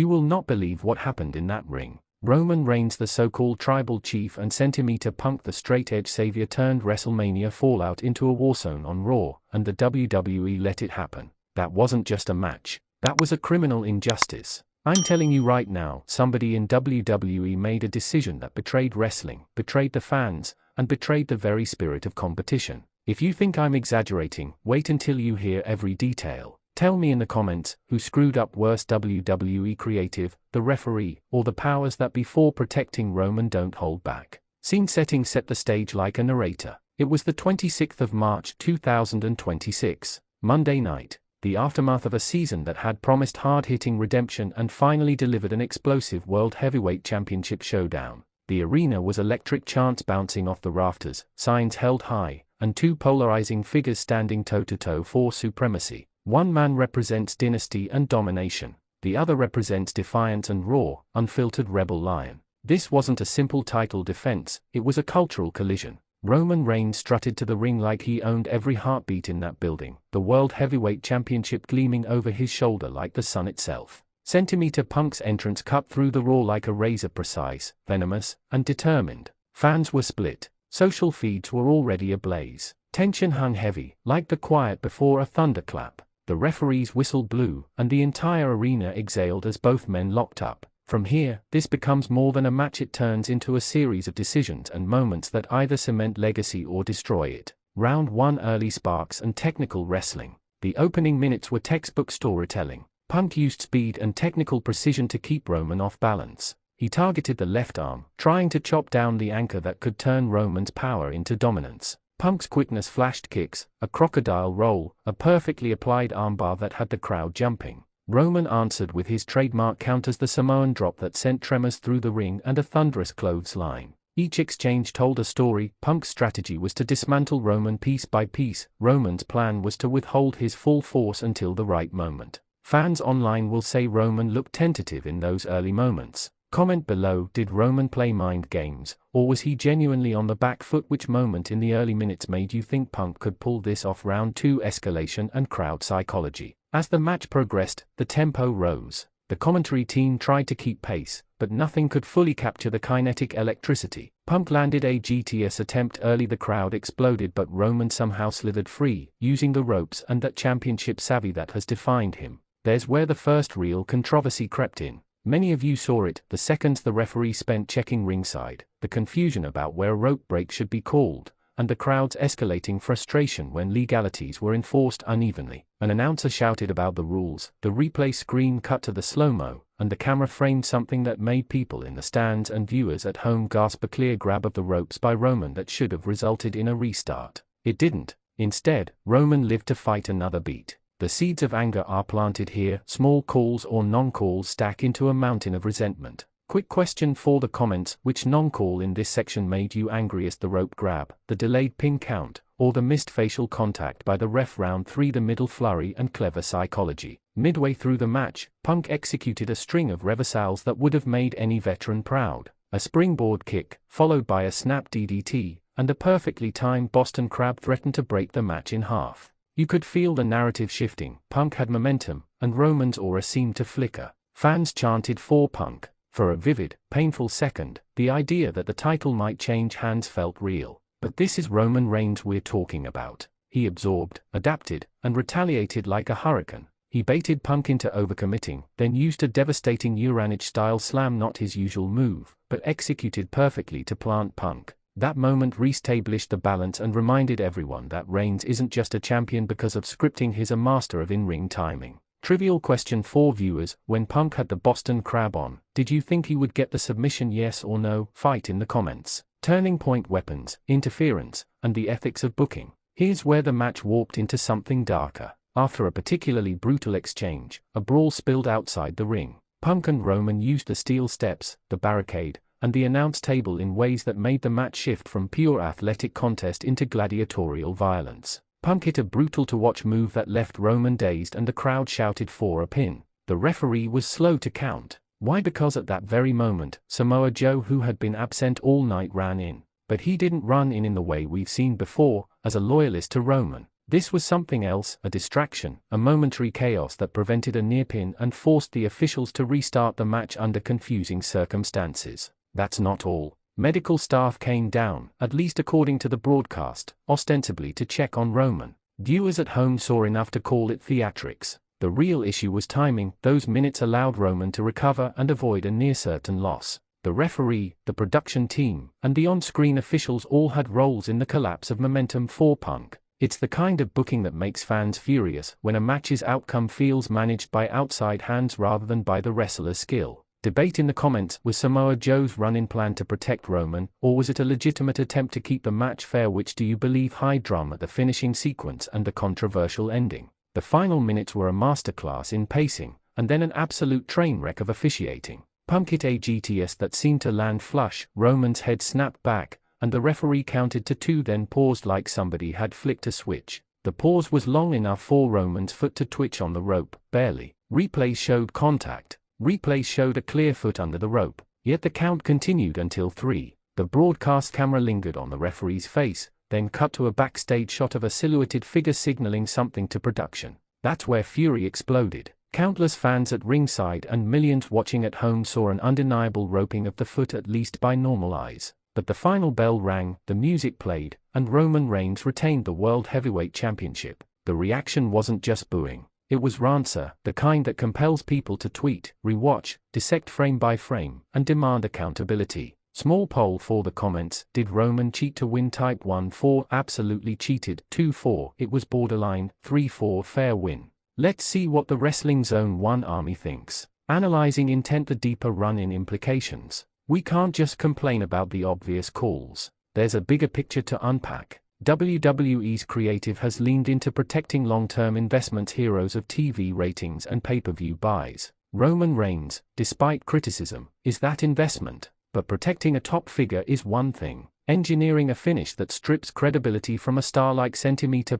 You will not believe what happened in that ring. Roman Reigns, the so-called tribal chief, and Centimeter Punk, the straight-edge savior, turned WrestleMania fallout into a warzone on Raw, and the WWE let it happen. That wasn't just a match. That was a criminal injustice. I'm telling you right now, somebody in WWE made a decision that betrayed wrestling, betrayed the fans, and betrayed the very spirit of competition. If you think I'm exaggerating, wait until you hear every detail. Tell me in the comments, who screwed up worse, WWE creative, the referee, or the powers that be? For protecting Roman, don't hold back. Scene setting set the stage like a narrator. It was the 26th of March 2026, Monday night, the aftermath of a season that had promised hard-hitting redemption and finally delivered an explosive World Heavyweight Championship showdown. The arena was electric, chants bouncing off the rafters, signs held high, and two polarizing figures standing toe-to-toe for supremacy. One man represents dynasty and domination. The other represents defiance and raw, unfiltered rebel lion. This wasn't a simple title defense, it was a cultural collision. Roman Reigns strutted to the ring like he owned every heartbeat in that building, the World Heavyweight Championship gleaming over his shoulder like the sun itself. Centimeter Punk's entrance cut through the Raw like a razor, precise, venomous, and determined. Fans were split. Social feeds were already ablaze. Tension hung heavy, like the quiet before a thunderclap. The referee's whistle blew, and the entire arena exhaled as both men locked up. From here, this becomes more than a match, it turns into a series of decisions and moments that either cement legacy or destroy it. Round 1: early sparks and technical wrestling. The opening minutes were textbook storytelling. Punk used speed and technical precision to keep Roman off balance. He targeted the left arm, trying to chop down the anchor that could turn Roman's power into dominance. Punk's quickness flashed kicks, a crocodile roll, a perfectly applied armbar that had the crowd jumping. Roman answered with his trademark counters, the Samoan drop that sent tremors through the ring, and a thunderous clothesline. Each exchange told a story. Punk's strategy was to dismantle Roman piece by piece. Roman's plan was to withhold his full force until the right moment. Fans online will say Roman looked tentative in those early moments. Comment below, did Roman play mind games, or was he genuinely on the back foot? Which moment in the early minutes made you think Punk could pull this off? Round 2: escalation and crowd psychology. As the match progressed, the tempo rose. The commentary team tried to keep pace, but nothing could fully capture the kinetic electricity. Punk landed a GTS attempt early, the crowd exploded, but Roman somehow slithered free, using the ropes and that championship savvy that has defined him. There's where the first real controversy crept in. Many of you saw it the seconds the referee spent checking ringside, the confusion about where a rope break should be called, and the crowd's escalating frustration when legalities were enforced unevenly. An announcer shouted about the rules, the replay screen cut to the slow-mo, and the camera framed something that made people in the stands and viewers at home gasp. A clear grab of the ropes by Roman that should have resulted in a restart. It didn't. Instead, Roman lived to fight another beat. The seeds of anger are planted here. Small calls or non-calls stack into a mountain of resentment. Quick question for the comments: which non-call in this section made you angriest? The rope grab, the delayed pin count, or the missed facial contact by the ref? Round 3: the middle flurry and clever psychology. Midway through the match, Punk executed a string of reversals that would have made any veteran proud. A springboard kick, followed by a snap DDT, and a perfectly timed Boston Crab threatened to break the match in half. You could feel the narrative shifting. Punk had momentum, and Roman's aura seemed to flicker. Fans chanted for Punk. For a vivid, painful second, the idea that the title might change hands felt real. But this is Roman Reigns we're talking about. He absorbed, adapted, and retaliated like a hurricane. He baited Punk into overcommitting, then used a devastating Uranage-style slam, not his usual move, but executed perfectly to plant Punk. That moment re-established the balance and reminded everyone that Reigns isn't just a champion because of scripting, he's a master of in-ring timing. Trivial question for viewers: when Punk had the Boston Crab on, did you think he would get the submission? Yes or no? Fight in the comments. Turning point: weapons, interference, and the ethics of booking. Here's where the match warped into something darker. After a particularly brutal exchange, a brawl spilled outside the ring. Punk and Roman used the steel steps, the barricade, and the announce table in ways that made the match shift from pure athletic contest into gladiatorial violence. Punk hit a brutal-to-watch move that left Roman dazed, and the crowd shouted for a pin. The referee was slow to count. Why? Because at that very moment, Samoa Joe, who had been absent all night, ran in. But he didn't run in the way we've seen before, as a loyalist to Roman. This was something else, a distraction, a momentary chaos that prevented a near pin and forced the officials to restart the match under confusing circumstances. That's not all. Medical staff came down, at least according to the broadcast, ostensibly to check on Roman. Viewers at home saw enough to call it theatrics. The real issue was timing. Those minutes allowed Roman to recover and avoid a near-certain loss. The referee, the production team, and the on-screen officials all had roles in the collapse of momentum for Punk. It's the kind of booking that makes fans furious when a match's outcome feels managed by outside hands rather than by the wrestler's skill. Debate in the comments: was Samoa Joe's run-in plan to protect Roman, or was it a legitimate attempt to keep the match fair? Which do you believe? High drama, the finishing sequence, and the controversial ending. The final minutes were a masterclass in pacing, and then an absolute train wreck of officiating. Punk hit a GTS that seemed to land flush, Roman's head snapped back, and the referee counted to 2, then paused like somebody had flicked a switch. The pause was long enough for Roman's foot to twitch on the rope, barely. Replays showed contact. Replays showed a clear foot under the rope, yet the count continued until 3. The broadcast camera lingered on the referee's face, then cut to a backstage shot of a silhouetted figure signaling something to production. That's where fury exploded. Countless fans at ringside and millions watching at home saw an undeniable roping of the foot, at least by normal eyes. But the final bell rang, the music played, and Roman Reigns retained the World Heavyweight Championship. The reaction wasn't just booing. It was rancor, the kind that compels people to tweet, rewatch, dissect frame by frame, and demand accountability. Small poll for the comments: did Roman cheat to win? Type 1-4 absolutely cheated, 2-4 it was borderline, 3-4 fair win. Let's see what the Wrestling Zone 1 army thinks. Analyzing intent, the deeper run-in implications. We can't just complain about the obvious calls. There's a bigger picture to unpack. WWE's creative has leaned into protecting long-term investments, heroes of TV ratings and pay-per-view buys. Roman Reigns, despite criticism, is that investment. But protecting a top figure is one thing. Engineering a finish that strips credibility from a star like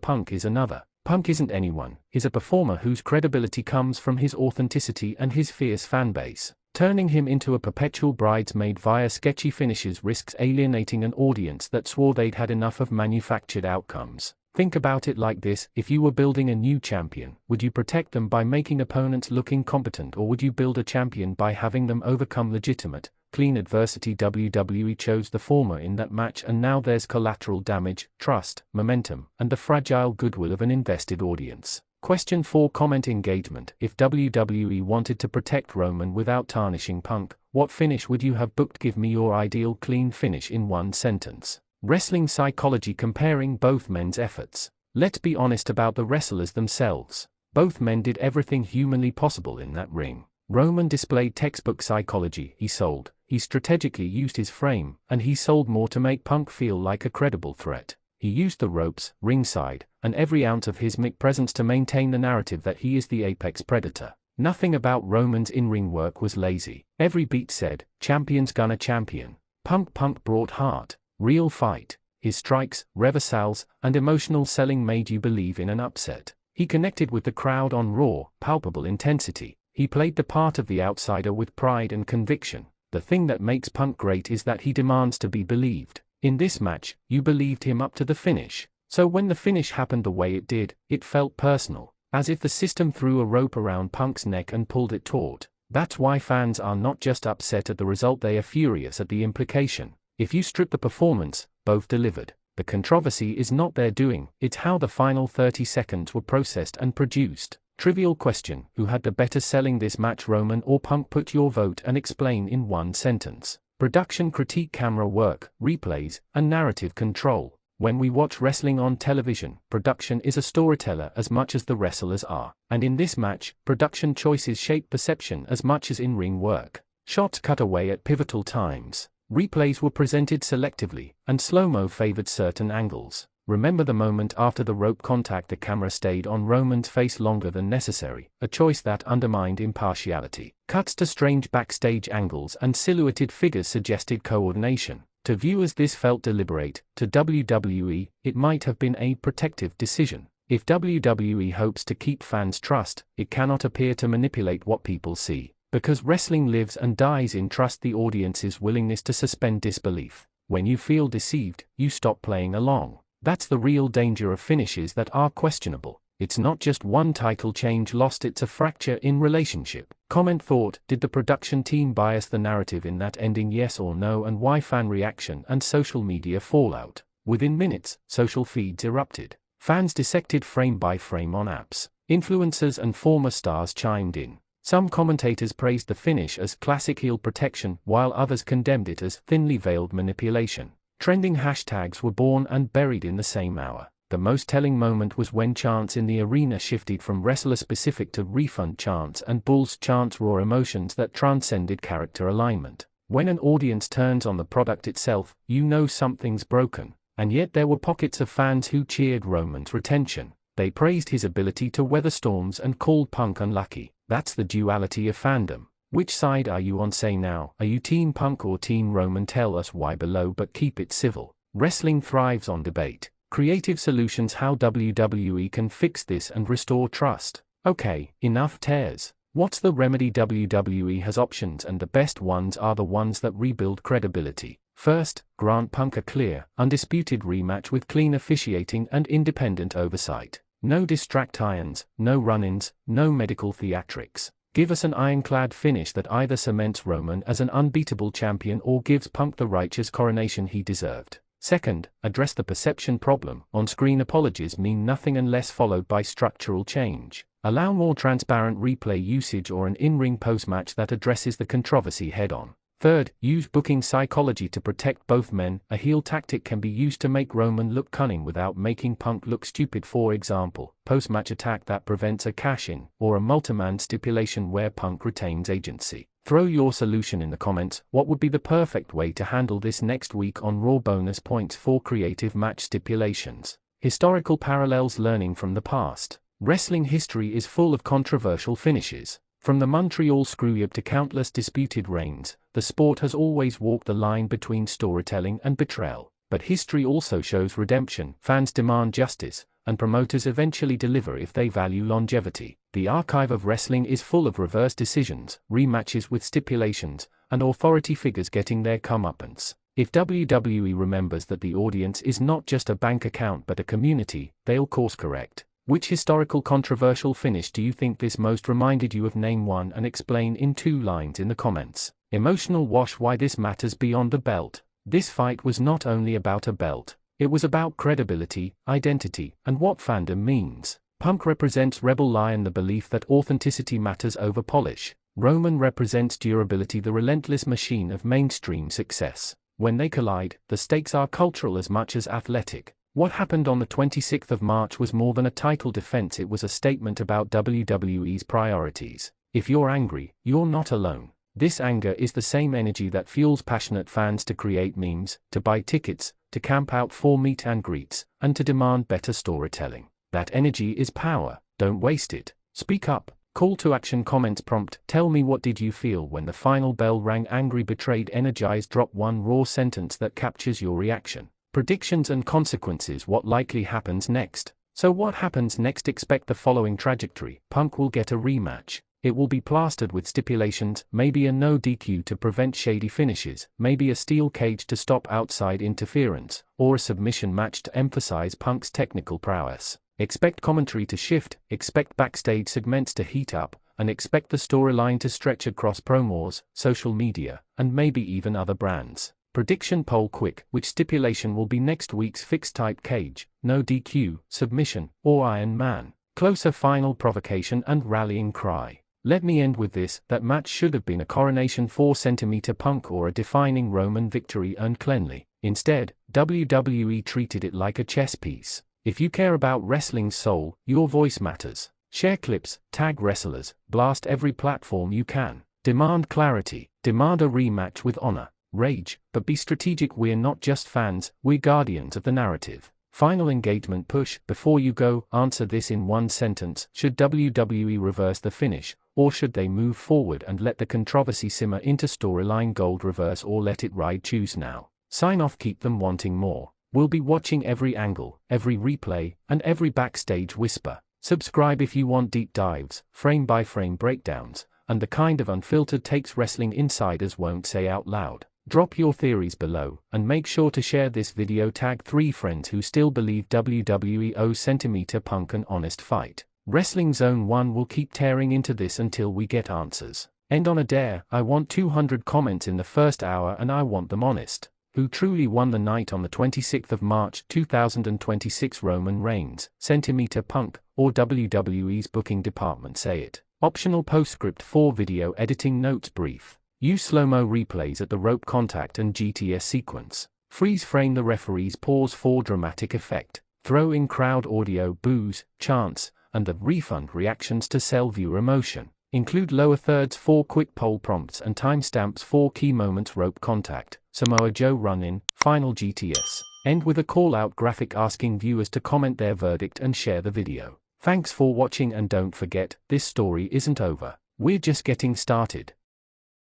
Punk is another. Punk isn't anyone. He's a performer whose credibility comes from his authenticity and his fierce fanbase. Turning him into a perpetual bridesmaid via sketchy finishes risks alienating an audience that swore they'd had enough of manufactured outcomes. Think about it like this: if you were building a new champion, would you protect them by making opponents look incompetent, or would you build a champion by having them overcome legitimate, clean adversity? WWE chose the former in that match, and now there's collateral damage, trust, momentum, and the fragile goodwill of an invested audience. Question 4: comment engagement. If WWE wanted to protect Roman without tarnishing Punk, what finish would you have booked? Give me your ideal clean finish in one sentence. Wrestling psychology, comparing both men's efforts. Let's be honest about the wrestlers themselves. Both men did everything humanly possible in that ring. Roman displayed textbook psychology. He sold, he strategically used his frame, and he sold more to make Punk feel like a credible threat. He used the ropes, ringside, and every ounce of his mic presence to maintain the narrative that he is the apex predator. Nothing about Roman's in-ring work was lazy. Every beat said, "Champion's gonna champion." Punk brought heart, real fight. His strikes, reversals, and emotional selling made you believe in an upset. He connected with the crowd on raw, palpable intensity. He played the part of the outsider with pride and conviction. The thing that makes Punk great is that he demands to be believed. In this match, you believed him up to the finish. So when the finish happened the way it did, it felt personal, as if the system threw a rope around Punk's neck and pulled it taut. That's why fans are not just upset at the result, they are furious at the implication. If you strip the performance, both delivered. The controversy is not their doing, it's how the final 30 seconds were processed and produced. Trivial question: who had the better selling this match, Roman or Punk? Put your vote and explain in one sentence. Production critique, camera work, replays, and narrative control. When we watch wrestling on television, production is a storyteller as much as the wrestlers are. And in this match, production choices shape perception as much as in-ring work. Shots cut away at pivotal times. Replays were presented selectively, and slow-mo favored certain angles. Remember the moment after the rope contact? The camera stayed on Roman's face longer than necessary, a choice that undermined impartiality. Cuts to strange backstage angles and silhouetted figures suggested coordination. To viewers this felt deliberate, to WWE, it might have been a protective decision. If WWE hopes to keep fans' trust, it cannot appear to manipulate what people see. Because wrestling lives and dies in trust, the audience's willingness to suspend disbelief. When you feel deceived, you stop playing along. That's the real danger of finishes that are questionable. It's not just one title change lost, it's a fracture in relationship. Comment thought, did the production team bias the narrative in that ending, yes or no, and why? Fan reaction and social media fallout. Within minutes, social feeds erupted. Fans dissected frame by frame on apps. Influencers and former stars chimed in. Some commentators praised the finish as classic heel protection, while others condemned it as thinly veiled manipulation. Trending hashtags were born and buried in the same hour. The most telling moment was when chants in the arena shifted from wrestler-specific to refund chants and Bulls chants, raw emotions that transcended character alignment. When an audience turns on the product itself, you know something's broken. And yet there were pockets of fans who cheered Roman's retention. They praised his ability to weather storms and called Punk unlucky. That's the duality of fandom. Which side are you on? Say now, are you Team Punk or Team Roman? Tell us why below, but keep it civil. Wrestling thrives on debate. Creative solutions: how WWE can fix this and restore trust. Okay, enough tears. What's the remedy? WWE has options, and the best ones are the ones that rebuild credibility. First, grant Punk a clear, undisputed rematch with clean officiating and independent oversight. No distract irons, no run-ins, no medical theatrics. Give us an ironclad finish that either cements Roman as an unbeatable champion or gives Punk the righteous coronation he deserved. Second, address the perception problem. On-screen apologies mean nothing unless followed by structural change. Allow more transparent replay usage or an in-ring post-match that addresses the controversy head-on. Third, use booking psychology to protect both men. A heel tactic can be used to make Roman look cunning without making Punk look stupid. For example, post-match attack that prevents a cash-in, or a multi-man stipulation where Punk retains agency. Throw your solution in the comments. What would be the perfect way to handle this next week on Raw? Bonus points for creative match stipulations. Historical parallels: learning from the past. Wrestling history is full of controversial finishes. From the Montreal Screwjob to countless disputed reigns, the sport has always walked the line between storytelling and betrayal. But history also shows redemption. Fans demand justice, and promoters eventually deliver if they value longevity. The archive of wrestling is full of reverse decisions, rematches with stipulations, and authority figures getting their comeuppance. If WWE remembers that the audience is not just a bank account but a community, they'll course correct. Which historical controversial finish do you think this most reminded you of? Name one and explain in 2 lines in the comments. Emotional wash: why this matters beyond the belt. This fight was not only about a belt, it was about credibility, identity, and what fandom means. Punk represents Rebel Lion, the belief that authenticity matters over polish. Roman represents durability, the relentless machine of mainstream success. When they collide, the stakes are cultural as much as athletic. What happened on the 26th of March was more than a title defense, it was a statement about WWE's priorities. If you're angry, you're not alone. This anger is the same energy that fuels passionate fans to create memes, to buy tickets, to camp out for meet and greets, and to demand better storytelling. That energy is power, don't waste it. Speak up. Call to action comments prompt: tell me, what did you feel when the final bell rang? Angry, betrayed, energized? Drop one raw sentence that captures your reaction. Predictions and consequences: what likely happens next? So what happens next? Expect the following trajectory. Punk will get a rematch. It will be plastered with stipulations, maybe a no DQ to prevent shady finishes, maybe a steel cage to stop outside interference, or a submission match to emphasize Punk's technical prowess. Expect commentary to shift, expect backstage segments to heat up, and expect the storyline to stretch across promos, social media, and maybe even other brands. Prediction poll quick: which stipulation will be next week's fixed type cage, no DQ, submission, or Iron Man? Closer, final provocation and rallying cry. Let me end with this: that match should have been a coronation 4cm Punk or a defining Roman victory earned cleanly. Instead, WWE treated it like a chess piece. If you care about wrestling's soul, your voice matters. Share clips, tag wrestlers, blast every platform you can. Demand clarity, demand a rematch with honor. Rage, but be strategic. We're not just fans, we're guardians of the narrative. Final engagement push: before you go, answer this in 1 sentence. Should WWE reverse the finish, or should they move forward and let the controversy simmer into storyline gold? Reverse or let it ride? Choose now. Sign off. Keep them wanting more. We'll be watching every angle, every replay, and every backstage whisper. Subscribe if you want deep dives, frame by frame breakdowns, and the kind of unfiltered takes wrestling insiders won't say out loud. Drop your theories below, and make sure to share this video. Tag 3 friends who still believe WWE owes Centimeter Punk an honest fight. Wrestling Zone 1 will keep tearing into this until we get answers. End on a dare. I want 200 comments in the first hour and I want them honest. Who truly won the night on the 26th of March 2026? Roman Reigns, Centimeter Punk, or WWE's booking department? Say it. Optional postscript 4 video editing notes brief. Use slow-mo replays at the rope contact and GTS sequence. Freeze frame the referee's pause for dramatic effect. Throw in crowd audio, boos, chants, and the refund reactions to sell viewer emotion. Include lower thirds for quick poll prompts and timestamps for key moments. Rope contact, Samoa Joe run-in, final GTS. End with a call-out graphic asking viewers to comment their verdict and share the video. Thanks for watching and don't forget, this story isn't over. We're just getting started.